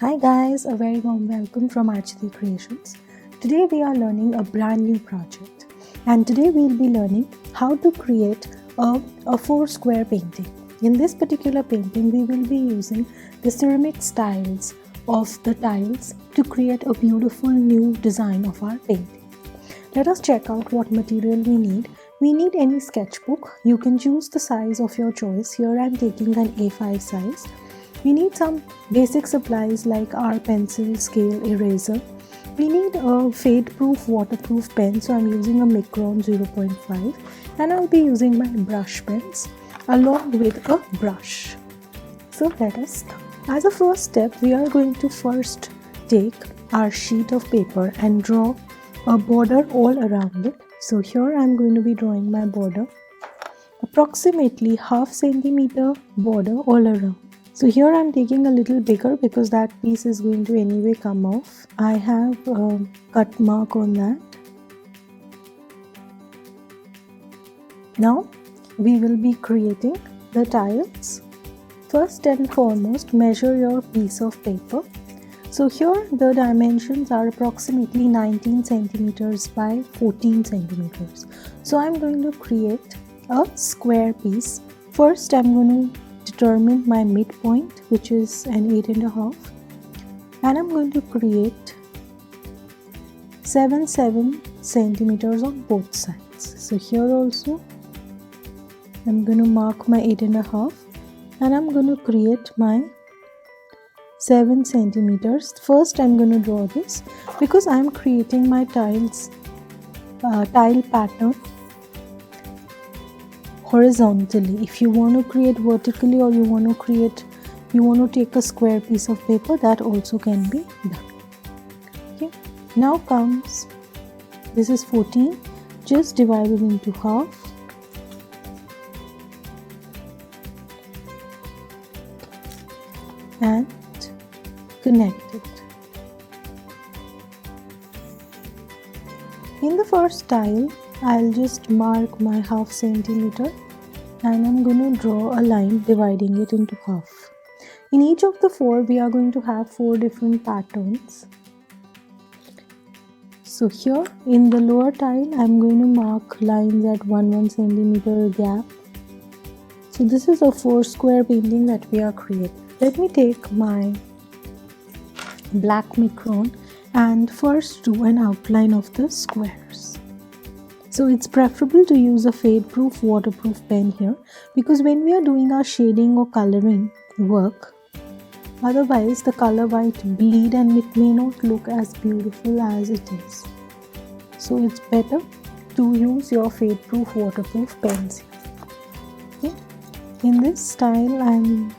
Hi guys, a very warm welcome from Arjati Creations. Today we are learning a brand new project, and today we'll be learning how to create a 4 square painting. In this particular painting we will be using the ceramic tiles of the tiles to create a beautiful new design of our painting. Let us check out what material we need. We need any sketchbook. You can choose the size of your choice. Here I am taking an A5 size. We need some basic supplies like our pencil, scale, eraser. We need a fade-proof waterproof pen, so I'm using a Micron 0.5, and I'll be using my brush pens along with a brush. So let us start. As a first step, we are going to first take our sheet of paper and draw a border all around it. So here I'm going to be drawing my border, approximately half centimeter border all around. So here I'm taking a little bigger because that piece is going to anyway come off. I have a cut mark on that. Now we will be creating the tiles. First and foremost, measure your piece of paper. So here the dimensions are approximately 19 centimeters by 14 centimeters. So I'm going to create a square piece. First I'm going to determine my midpoint, which is an 8.5, and I'm going to create 7 centimeters on both sides. So here also I'm going to mark my 8.5 and I'm going to create my 7 centimeters. First I'm going to draw this because I'm creating my tile pattern horizontally. If you want to create vertically, or you want to take a square piece of paper, that also can be done. Okay, now comes, this is 14, just divide it into half and connect it. In the first tile, I'll just mark my half centimeter and I'm going to draw a line dividing it into half. In each of the 4, we are going to have 4 different patterns. So here in the lower tile, I'm going to mark lines at 1 centimeter gap. So this is a 4 square painting that we are creating. Let me take my black Micron and first do an outline of the squares. So it's preferable to use a fade-proof waterproof pen here, because when we are doing our shading or coloring work, otherwise the color might bleed and it may not look as beautiful as it is. So it's better to use your fade-proof waterproof pens here. Okay. In this style, I'm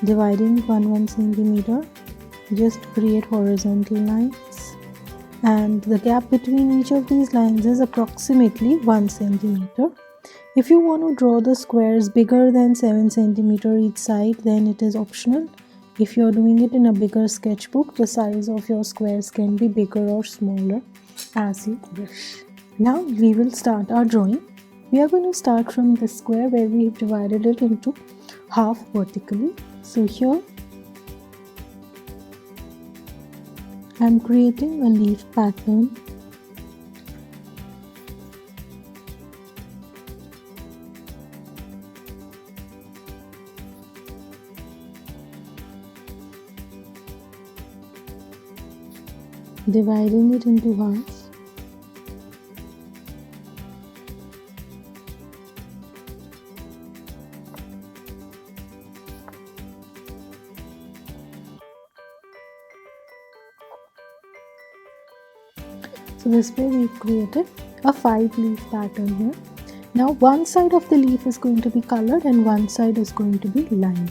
dividing 1 centimeter. Just create horizontal lines, and the gap between each of these lines is approximately 1 centimeter. If you want to draw the squares bigger than 7 centimeter each side, then it is optional. If you are doing it in a bigger sketchbook, the size of your squares can be bigger or smaller as you wish. Now we will start our drawing. We are going to start from this square where we have divided it into half vertically. So here I'm creating a leaf pattern. Dividing it into half. So this way we created a 5-leaf pattern here. Now one side of the leaf is going to be colored and one side is going to be lined.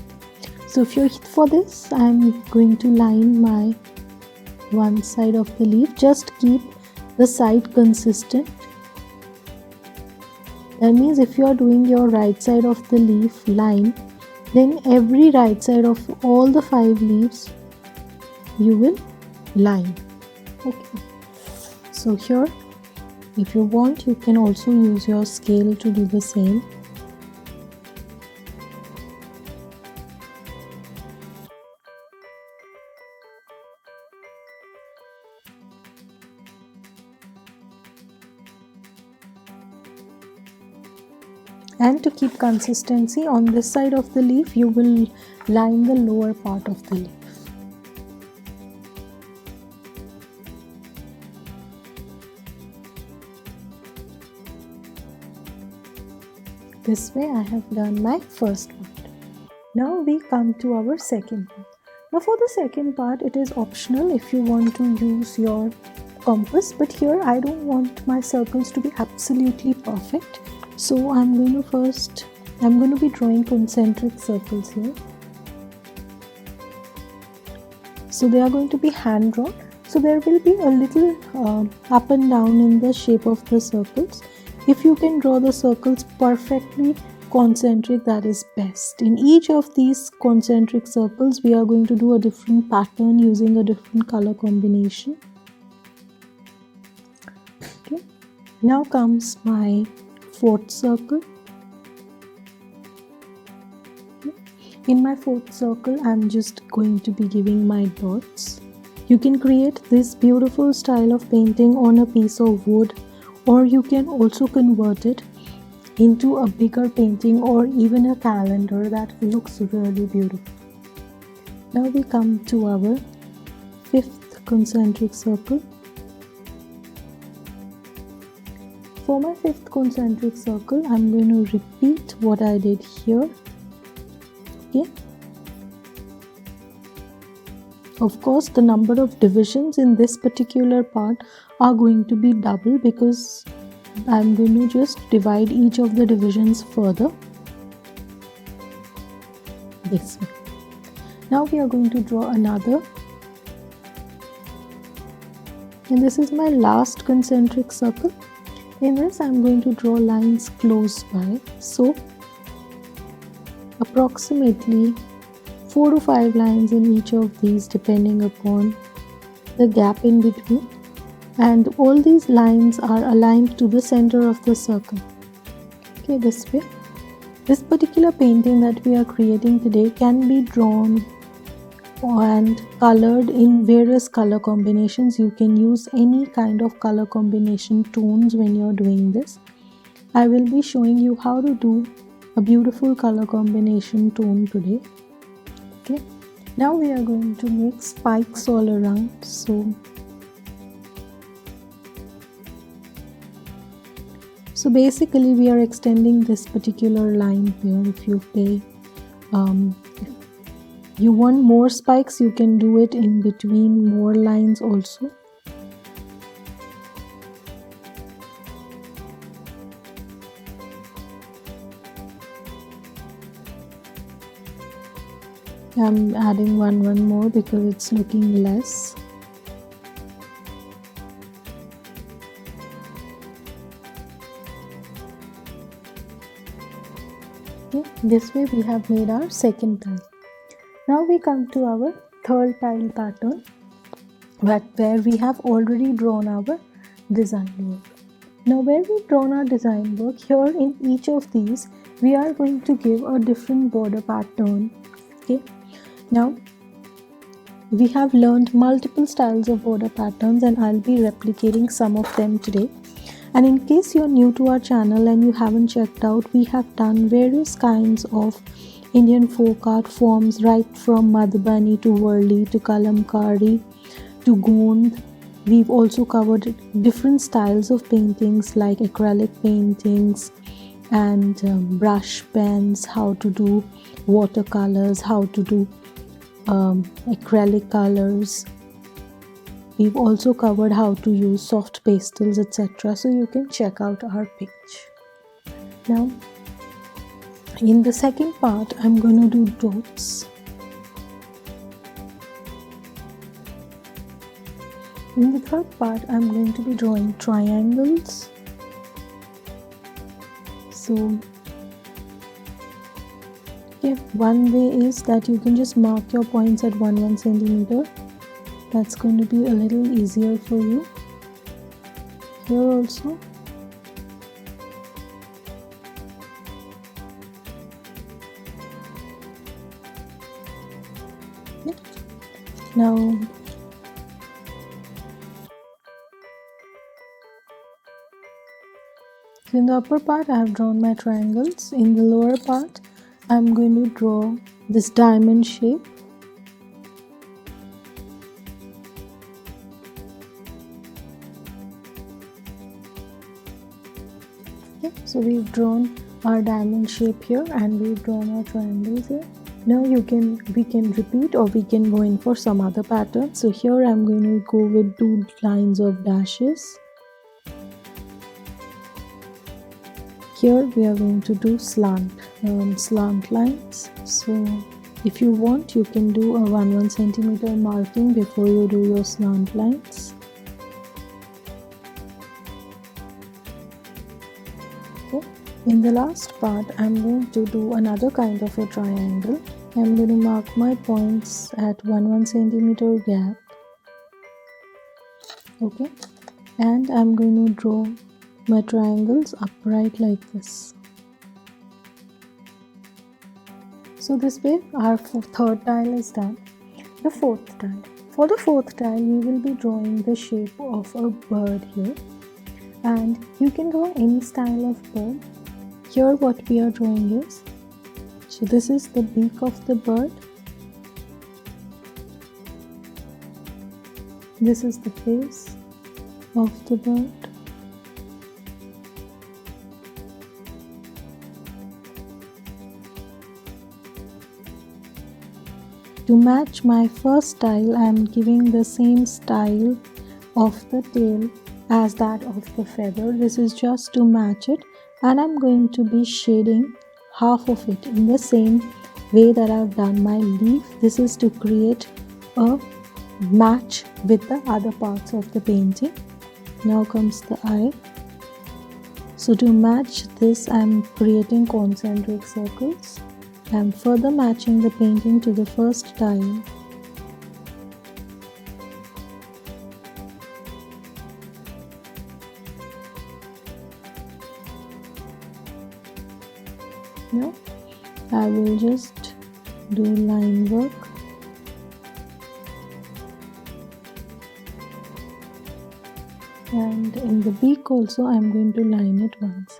So for this, I'm going to line my one side of the leaf. Just keep the side consistent. That means if you are doing your right side of the leaf line, then every right side of all the 5 leaves you will line. Okay. So here, if you want, you can also use your scale to do the same. And to keep consistency, on this side of the leaf you will line the lower part of the leaf. This way I have done my first part. Now we come to our second part. Now for the second part, it is optional if you want to use your compass, but here I don't want my circles to be absolutely perfect. So I'm going to be drawing concentric circles here. So they are going to be hand drawn. So there will be a little up and down in the shape of the circles. If you can draw the circles perfectly concentric, that is best. In each of these concentric circles, we are going to do a different pattern using a different color combination. Okay. Now comes my fourth circle. In my fourth circle, I'm just going to be giving my dots. You can create this beautiful style of painting on a piece of wood, or you can also convert it into a bigger painting or even a calendar that looks really beautiful. Now we come to our fifth concentric circle. For my fifth concentric circle, I'm going to repeat what I did here. Okay. Of course, the number of divisions in this particular part are going to be double because I'm going to just divide each of the divisions further this way. Now we are going to draw another, and this is my last concentric circle. In this I'm going to draw lines close by, so approximately 4 to 5 lines in each of these depending upon the gap in between, and all these lines are aligned to the center of the circle. Okay, this way. This particular painting that we are creating today can be drawn and colored in various color combinations. You can use any kind of color combination tones when you're doing this. I will be showing you how to do a beautiful color combination tone today. Okay, now we are going to make spikes all around. So basically we are extending this particular line here. If you pay if you want more spikes, you can do it in between more lines also. I'm adding one more because it's looking less. Okay, this way we have made our second tile. Now we come to our third tile pattern, where we have already drawn our design work. Now where we've drawn our design work, here in each of these we are going to give a different border pattern. Okay, now we have learned multiple styles of border patterns and I'll be replicating some of them today. And in case you're new to our channel and you haven't checked out, we have done various kinds of Indian folk art forms, right from Madhubani to Varli to Kalamkari to Gond. We've also covered different styles of paintings like acrylic paintings and brush pens, how to do watercolors, how to do acrylic colors. We've also covered how to use soft pastels, etc. So you can check out our page. Now, in the second part, I'm going to do dots. In the third part, I'm going to be drawing triangles. So, okay, one way is that you can just mark your points at 1 centimeter. That's going to be a little easier for you. Here also. Yeah. Now, So in the upper part I have drawn my triangles. In the lower part I am going to draw this diamond shape. Okay, so we've drawn our diamond shape here and we've drawn our triangles here. Now we can repeat or we can go in for some other pattern. So here I'm going to go with 2 lines of dashes. Here we are going to do slant lines. So if you want, you can do a 1 centimeter marking before you do your slant lines. Okay. In the last part, I'm going to do another kind of a triangle. I'm going to mark my points at 1 centimeter gap. Okay, and I'm going to draw my triangles upright like this. So this way our third tile is done. The fourth tile. For the fourth tile, we will be drawing the shape of a bird here, and you can draw any style of bird. Here what we are drawing is, so this is the beak of the bird, this is the face of the bird, to match my first tile I am giving the same style of the tail as that of the feather. This is just to match it, and I'm going to be shading half of it in the same way that I've done my leaf. This is to create a match with the other parts of the painting. Now comes the eye. So to match this, I'm creating concentric circles. I'm further matching the painting to the first tile. Now I will just do line work. And in the beak also I'm going to line it one side.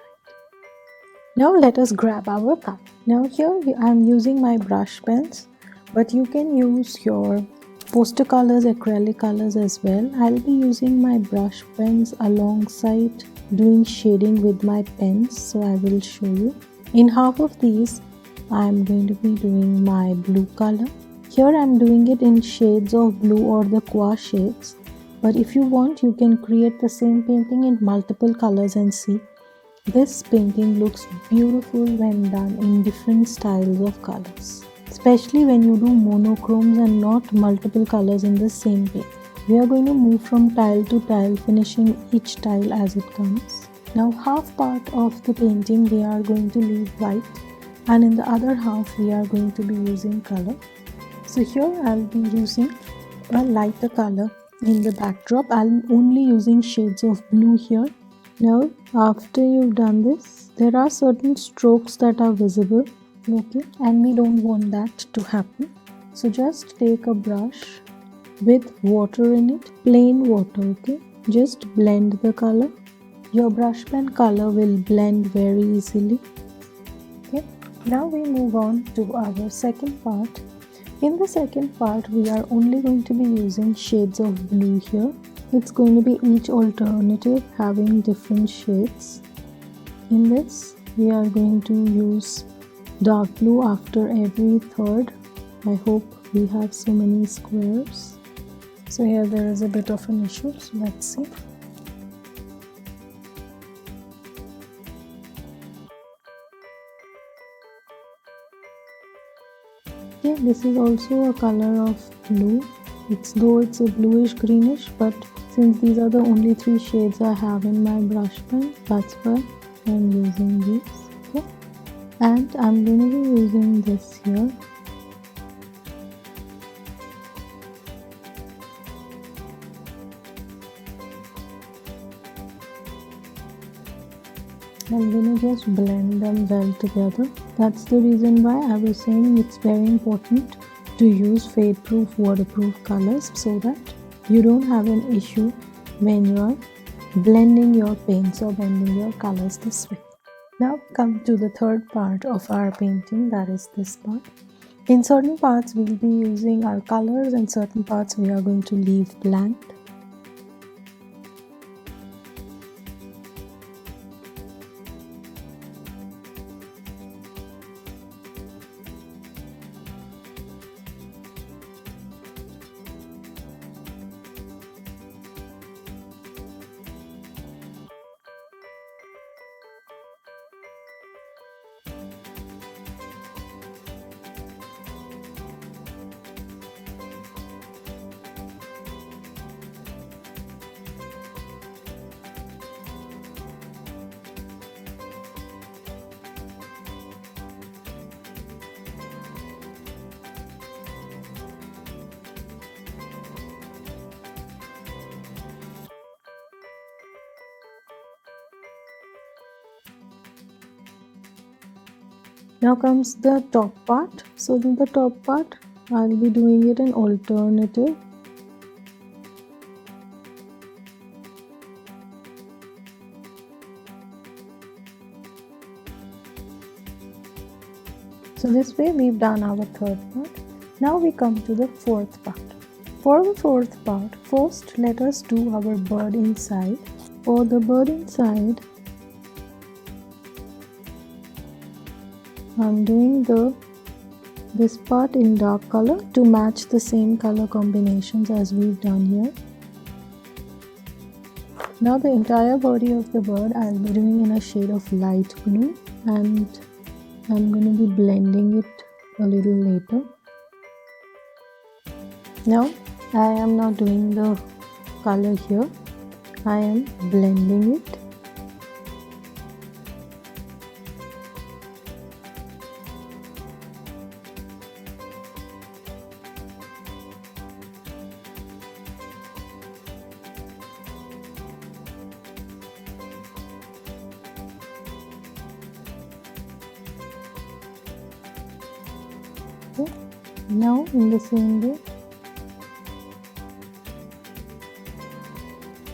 Now let us grab our color. Now here I am using my brush pens, but you can use your poster colors, acrylic colors as well. I'll be using my brush pens alongside doing shading with my pens, so I will show you. In half of these I am going to be doing my blue color. Here I am doing it in shades of blue or the aqua shades, but if you want you can create the same painting in multiple colors and see. This painting looks beautiful when done in different styles of colors, especially when you do monochromes and not multiple colors in the same paint. We are going to move from tile to tile, finishing each tile as it comes. Now half part of the painting we are going to leave white, and in the other half we are going to be using color. So here I'll be using a lighter color in the backdrop. I'm only using shades of blue here. Now after you've done this, there are certain strokes that are visible, okay, and we don't want that to happen. So just take a brush with water in it, plain water, okay, just blend the color. Your brush pen color will blend very easily. Okay, now we move on to our second part. In the second part we are only going to be using shades of blue here. It's going to be each alternative having different shades. In this we are going to use dark blue after every third. I hope we have so many squares. So here there is a bit of an issue, so let's see. Okay, this is also a color of blue. Though it's a bluish greenish, but since these are the only 3 shades I have in my brush pen, that's why I'm using these. Okay, and I'm going to be using this here. I'm going to just blend them well together. That's the reason why I was saying it's very important to use fade proof, waterproof colors so that you don't have an issue when you are blending your paints or blending your colors this way. Now come to the third part of our painting, that is this part. In certain parts we'll be using our colors and certain parts we are going to leave blank. Now comes the top part. So in the top part I'll be doing it in alternative. So this way we've done our third part. Now we come to the fourth part. For the fourth part, first let us do our bird inside. For the bird inside, I'm doing this part in dark color to match the same color combinations as we've done here. Now the entire body of the bird I'll be doing in a shade of light blue, and I'm going to be blending it a little later. Now I am not doing the color here, I am blending it. Okay. Now in the same way,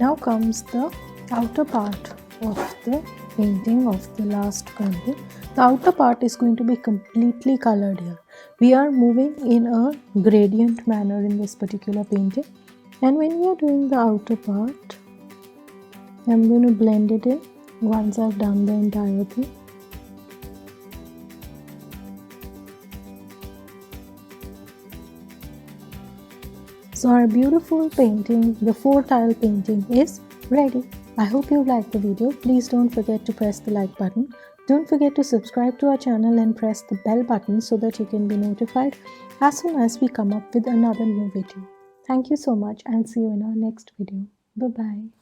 now comes the outer part of the painting, of the last painting. The outer part is going to be completely colored here. We are moving in a gradient manner in this particular painting, and when we are doing the outer part, I'm going to blend it in once I've done the entire thing. So our beautiful painting, the 4-tile painting, is ready. I hope you liked the video. Please don't forget to press the like button. Don't forget to subscribe to our channel and press the bell button so that you can be notified as soon as we come up with another new video. Thank you so much and see you in our next video. Bye-bye.